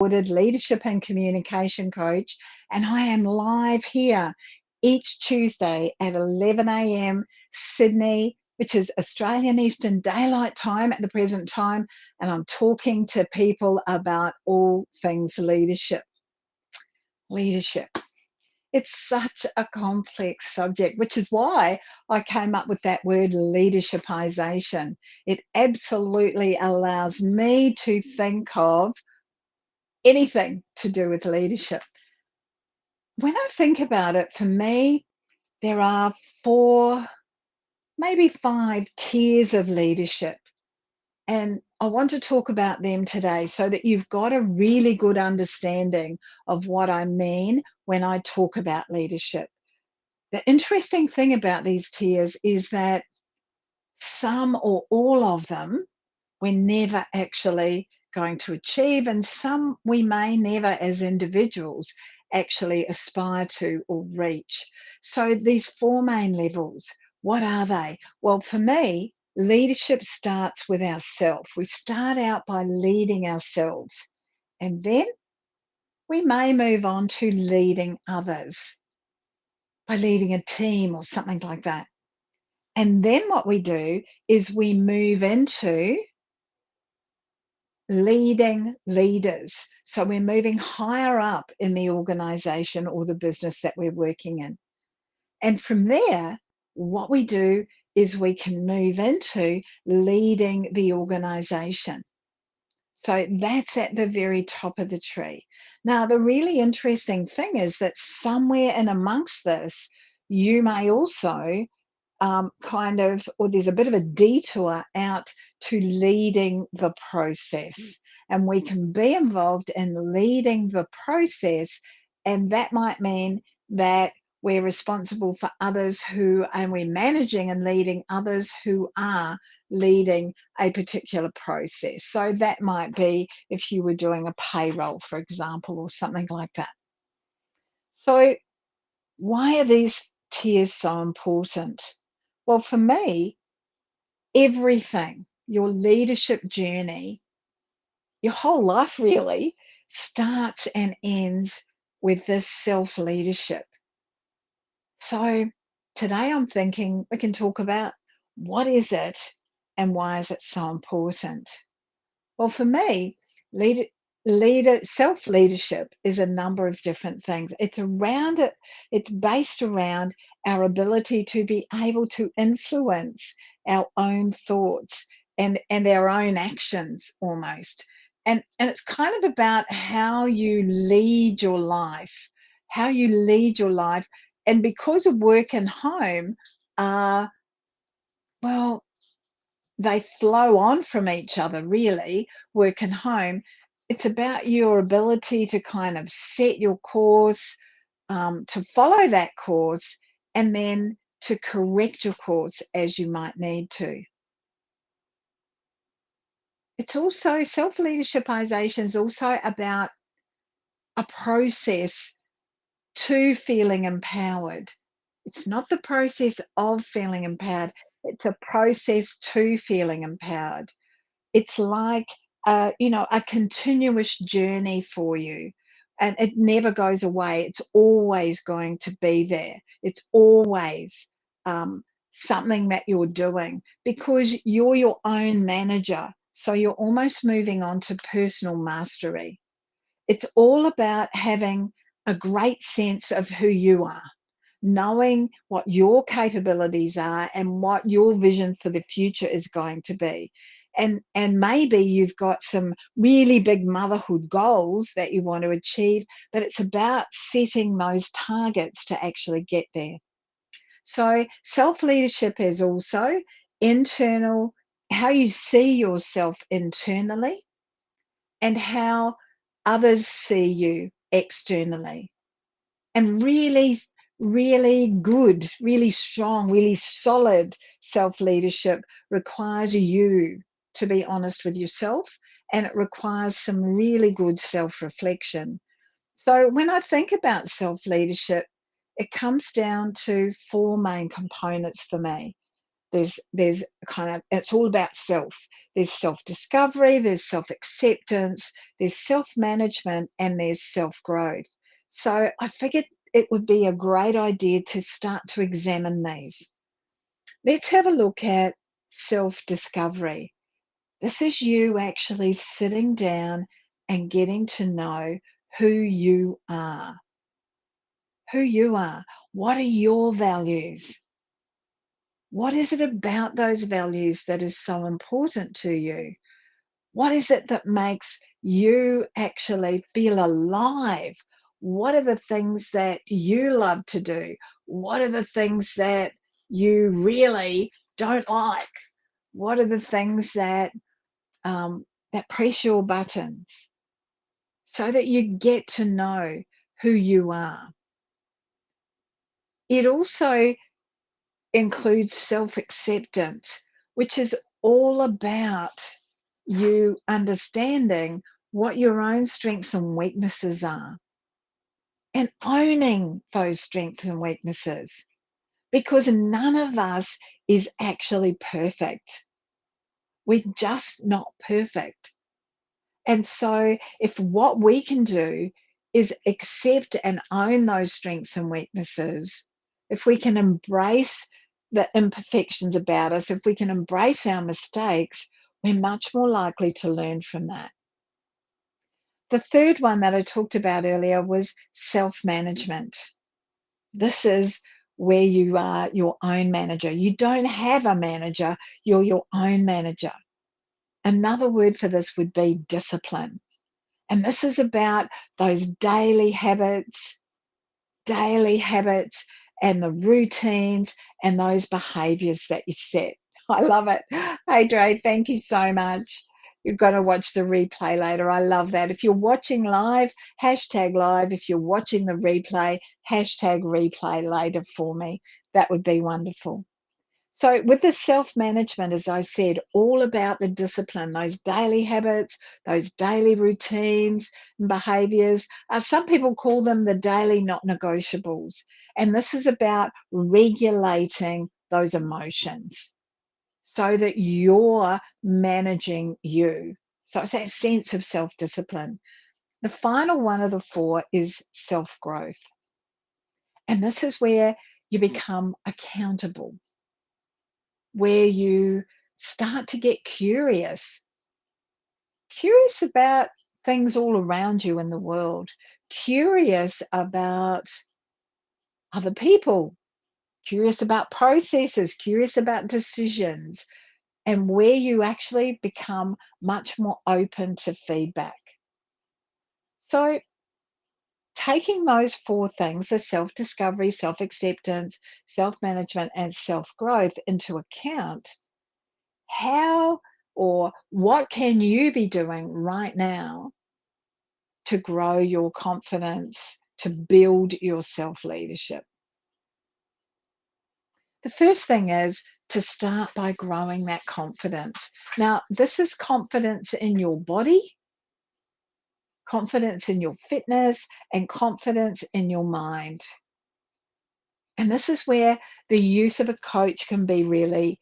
leadership and communication coach, and I am live here each Tuesday at 11 a.m. Sydney, which is Australian Eastern Daylight Time at the present time, and I'm talking to people about all things leadership. Leadership. It's such a complex subject, which is why I came up with that word leadshipisation. It absolutely allows me to think of anything to do with leadership. When I think about it, for me, there are 4, maybe 5 tiers of leadership. And I want to talk about them today so that you've got a really good understanding of what I mean when I talk about leadership. The interesting thing about these tiers is that some or all of them we're never actually going to achieve, and some we may never as individuals actually aspire to or reach. So these 4 main levels, what are they? Well, for me, leadership starts with ourselves. We start out by leading ourselves, and then we may move on to leading others by leading a team or something like that. And then what we do is we move into leading leaders. So we're moving higher up in the organization or the business that we're working in. And from there, what we do is we can move into leading the organization. So that's at the very top of the tree. Now, the really interesting thing is that somewhere in amongst this, you may also or there's a bit of a detour out to leading the process. And we can be involved in leading the process, and that might mean that we're responsible for others and we're managing and leading others who are leading a particular process. So that might be if you were doing a payroll, for example, or something like that. So why are these tiers so important? Well, for me, everything, your leadership journey, your whole life really starts and ends with this self-leadership. So today I'm thinking we can talk about what is it and why is it so important? Well, for me, self-leadership is a number of different things. It's based around our ability to be able to influence our own thoughts and our own actions almost. And it's kind of about how you lead your life, And because of work and home, well, they flow on from each other, really, work and home. It's about your ability to kind of set your course, to follow that course, and then to correct your course as you might need to. It's also self-leadershipization is also about a process to feeling empowered. It's not the process of feeling empowered, it's a process to feeling empowered. It's like a continuous journey for you, and it never goes away. It's always going to be there. It's always something that you're doing because you're your own manager. So you're almost moving on to personal mastery. It's all about having a great sense of who you are, knowing what your capabilities are and what your vision for the future is going to be. And maybe you've got some really big motherhood goals that you want to achieve, but it's about setting those targets to actually get there. So self-leadership is also internal, how you see yourself internally and how others see you externally. And really good, really strong, really solid self-leadership requires you to be honest with yourself, and it requires some really good self-reflection. So when I think about self-leadership, it comes down to 4 main components for me. There's kind of, it's all about self. There's self-discovery, there's self-acceptance, there's self-management, and there's self-growth. So I figured it would be a great idea to start to examine these. Let's have a look at self-discovery. This is you actually sitting down and getting to know who you are. Who you are. What are your values? What is it about those values that is so important to you? What is it that makes you actually feel alive? What are the things that you love to do? What are the things that you really don't like? What are the things that press your buttons? So that you get to know who you are. It also includes self-acceptance, which is all about you understanding what your own strengths and weaknesses are and owning those strengths and weaknesses, because none of us is actually perfect. We're just not perfect. And so if what we can do is accept and own those strengths and weaknesses, if we can embrace the imperfections about us, if we can embrace our mistakes, we're much more likely to learn from that. The third one that I talked about earlier was self-management. This is where you are your own manager. You don't have a manager, you're your own manager. Another word for this would be discipline. And this is about those daily habits and the routines and those behaviors that you set. I love it. Hey, Dre, thank you so much. You're going to watch the replay later. I love that. If you're watching live, hashtag live. If you're watching the replay, hashtag replay later for me. That would be wonderful. So with the self-management, as I said, all about the discipline, those daily habits, those daily routines and behaviors. Some people call them the daily not negotiables. And this is about regulating those emotions so that you're managing you. So it's that sense of self-discipline. The final one of the four is self-growth. And this is where you become accountable, where you start to get curious about things all around you in the world, curious about other people, curious about processes, curious about decisions, and where you actually become much more open to feedback. So, taking those four things, the self-discovery, self-acceptance, self-management, and self-growth into account, how or what can you be doing right now to grow your confidence, to build your self-leadership? The first thing is to start by growing that confidence. Now, this is confidence in your body, confidence in your fitness, and confidence in your mind. And this is where the use of a coach can be really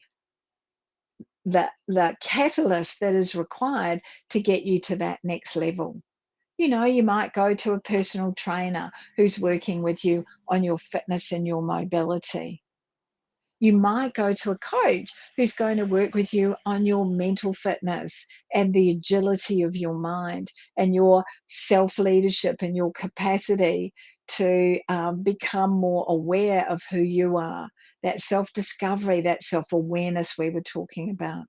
the catalyst that is required to get you to that next level. You know, you might go to a personal trainer who's working with you on your fitness and your mobility. You might go to a coach who's going to work with you on your mental fitness and the agility of your mind and your self-leadership and your capacity to become more aware of who you are, that self-discovery, that self-awareness we were talking about.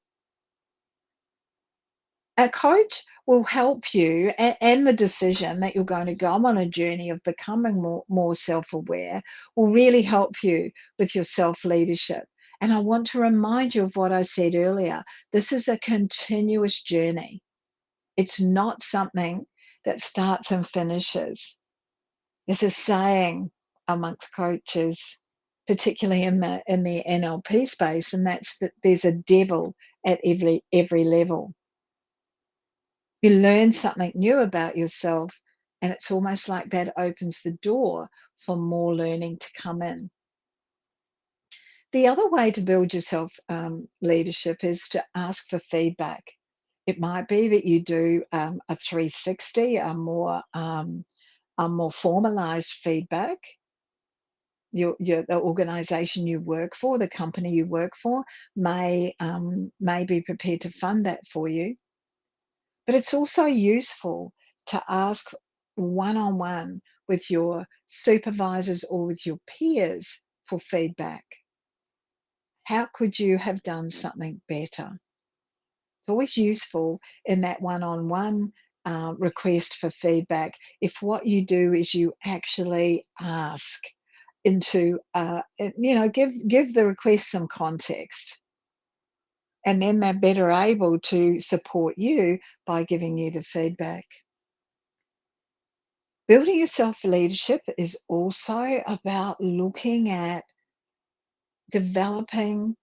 A coach will help you, and the decision that you're going to go on a journey of becoming more self-aware will really help you with your self-leadership. And I want to remind you of what I said earlier. This is a continuous journey. It's not something that starts and finishes. There's a saying amongst coaches, particularly in the NLP space, and that's that there's a devil at every level. You learn something new about yourself, and it's almost like that opens the door for more learning to come in. The other way to build yourself leadership is to ask for feedback. It might be that you do a 360, a more formalized feedback. The organization you work for, the company you work for, may be prepared to fund that for you. But it's also useful to ask one-on-one with your supervisors or with your peers for feedback. How could you have done something better? It's always useful in that one-on-one request for feedback if what you do is you actually ask into, give the request some context, and then they're better able to support you by giving you the feedback. Building your self-leadership is also about looking at developing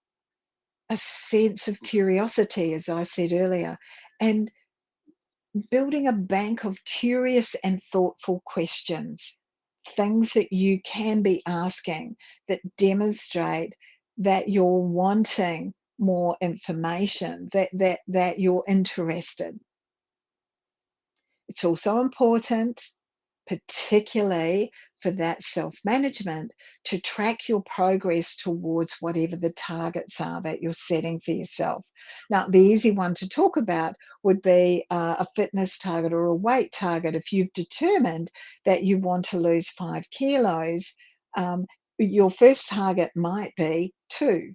a sense of curiosity, as I said earlier, and building a bank of curious and thoughtful questions, things that you can be asking that demonstrate that you're wanting more information, that you're interested. It's also important, particularly for that self-management, to track your progress towards whatever the targets are that you're setting for yourself. Now, the easy one to talk about would be a fitness target or a weight target. If you've determined that you want to lose 5 kilos, um, your first target might be 2,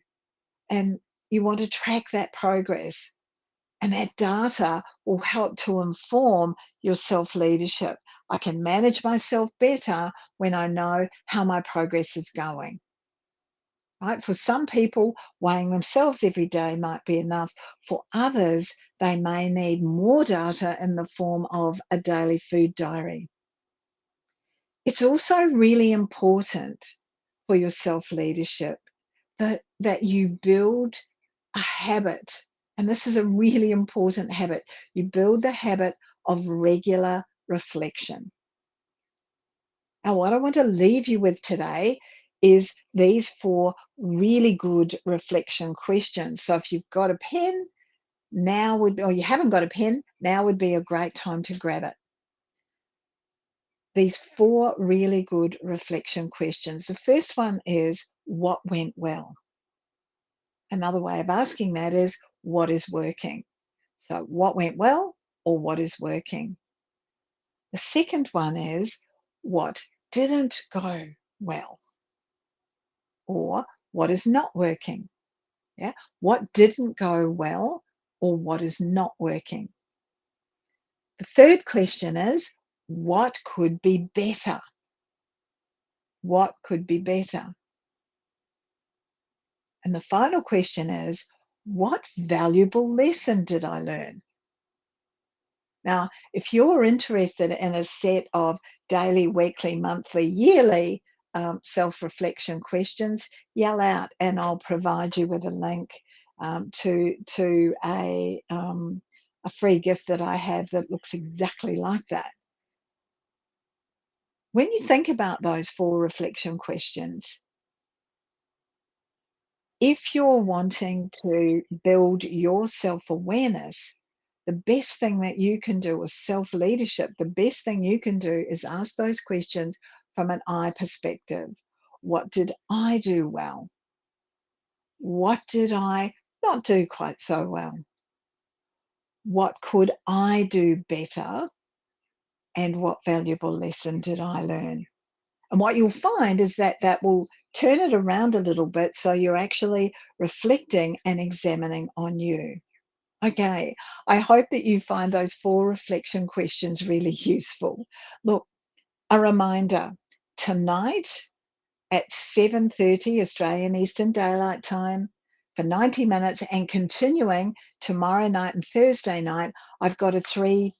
and you want to track that progress. And that data will help to inform your self leadership. I can manage myself better when I know how my progress is going. Right? For some people, weighing themselves every day might be enough. For others, they may need more data in the form of a daily food diary. It's also really important for your self leadership that you build a habit. And this is a really important habit. You build the habit of regular reflection. Now, what I want to leave you with today is these 4 really good reflection questions. So if you've got a pen, or you haven't got a pen, now would be a great time to grab it. These 4 really good reflection questions. The first one is, what went well? Another way of asking that is, what is working? So, what went well or what is working? The second one is, what didn't go well or what is not working? Yeah. What didn't go well or what is not working? The third question is, what could be better? What could be better? And the final question is, what valuable lesson did I learn? Now, if you're interested in a set of daily, weekly, monthly, yearly self-reflection questions, yell out and I'll provide you with a link to a free gift that I have that looks exactly like that. When you think about those 4 reflection questions, if you're wanting to build your self-awareness, the best thing that you can do is self-leadership. The best thing you can do is ask those questions from an I perspective. What did I do well? What did I not do quite so well? What could I do better? And what valuable lesson did I learn? And what you'll find is that that will turn it around a little bit so you're actually reflecting and examining on you. Okay, I hope that you find those 4 reflection questions really useful. Look, a reminder, tonight at 7:30 Australian Eastern Daylight Time for 90 minutes and continuing tomorrow night and Thursday night, I've got a free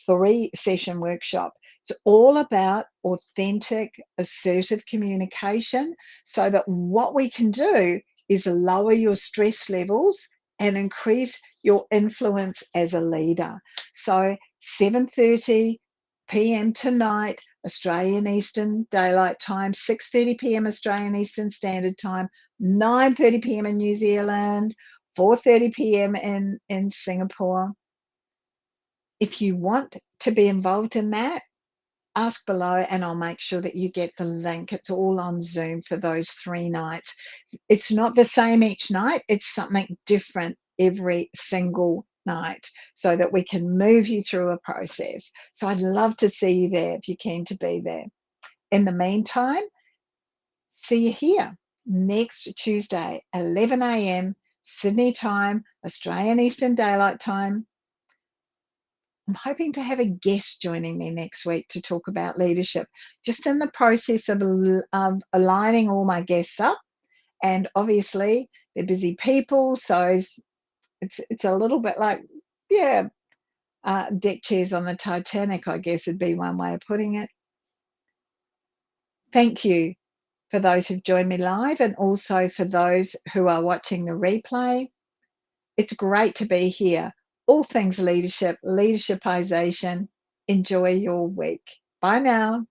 3-session workshop. It's all about authentic, assertive communication so that what we can do is lower your stress levels and increase your influence as a leader. So 7:30 p.m. tonight, Australian Eastern Daylight Time, 6:30 p.m. Australian Eastern Standard Time, 9:30 p.m. in New Zealand, 4:30 p.m. in Singapore. If you want to be involved in that, ask below and I'll make sure that you get the link. It's all on Zoom for those 3 nights. It's not the same each night. It's something different every single night so that we can move you through a process. So I'd love to see you there if you're keen to be there. In the meantime, see you here next Tuesday, 11 a.m. Sydney time, Australian Eastern Daylight Time. I'm hoping to have a guest joining me next week to talk about leadership. Just in the process of aligning all my guests up, and obviously they're busy people, so it's a little bit like, yeah, deck chairs on the Titanic, I guess would be one way of putting it. Thank you for those who've joined me live and also for those who are watching the replay. It's great to be here. All things leadership, leadershipization. Enjoy your week. Bye now.